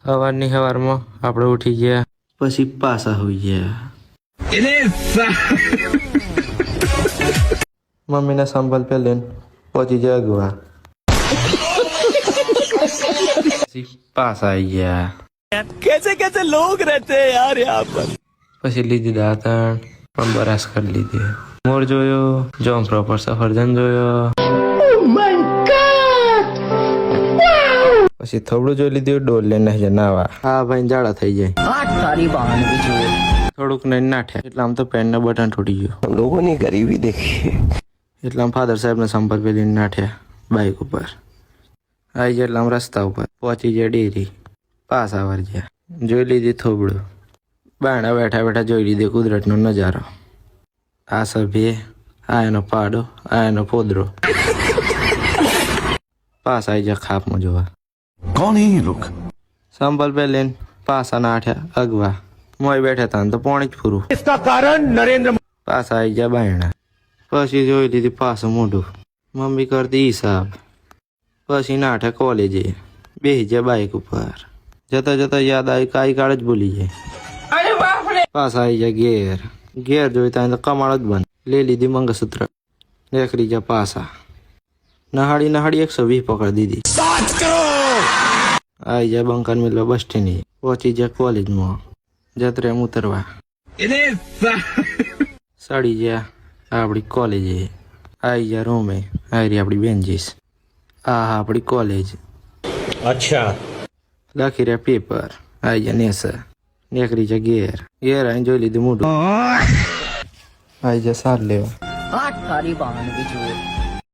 સવારની સવારમાં આપણે ઉઠી ગયા, પછી પાછા હોઈ ગયા. મમ્મીના સંભાળ પે લઈને પહોંચી ગયા અગવા. પછી પાછા આવી ગયા. कैसे कैसे लोग रहते हैं यार यहाँ पर. પછી લીધી દાંતણ પણ બરાસ કરી લીધી. મોર જોયો, જોમ પ્રોપર સફરજન જોયો. પછી થોડું જોઈ લીધું, ડોલ લઈને નાવા. હા ભાઈ જાડા થઈ જાય. થોડુંક નહીં નાઠ્યા એટલે આમ તો પેનનું બટન તૂટી ગયું. लोगों ने गरीबी देखी. એટલે આમ ફાધર સાહેબને સંપર્ક પેલીને નાઠ્યા બાઇક ઉપર. આવી ગયા એટલે આમ રસ્તા ઉપર પહોંચી ગયા ડેરી. પાછા વર ગયા, જોઈ લીધી થોબડું. બાયણા બેઠા બેઠા જોઈ લીધી કુદરતનો નજારો. આ સભ્યે, આ એનો પાડો, આ એનો પોદરો. પાછા આવી ગયા ખાપમાં જોવા. कौन है ये लोग? સંભલ પે લઈને પાછા નાઠ્યા અગવા. મોય બેઠા હતા ને તો પાણી જ પૂરું. इसका कारण नरेंद्र. પાછા આવી ગયા બાયણા. પછી જોઈ લીધી પાછું મોઢું. મમ્મી કરતી હિસાબ. પછી નાઠે કોલેજે બેસી જાય બાઇક ઉપર. જતા જતા યાદ આવી કાઈ કાળ જ ભૂલી જાય. પાછા આવી જાય ઘેર. ઘેર જોઈતા તો કમાળ જ બંધ. લઈ લીધી મંગળસૂત્ર. નીકળી ગયા પાછા. નહાડી નહાડી 120 પકડી દીધી. આવી જાય બંકર મિલવા બસ સ્ટેન્ડ. પહોંચી જાય કોલેજમાં. જતરે એમ ઉતરવા સડી ગયા આપણી કોલેજે. આવી ગયા રૂમે. આવી આપણી બેન્ચીસ. આ આપણી કોલેજ. अच्छा. લખી રહ્યા પેપર. આવી ગયા નેસર. નીકળી જાય ઘેર. ઘેર આવીને જોઈ લીધું મોઢું. આવી જાય સાર લેવા.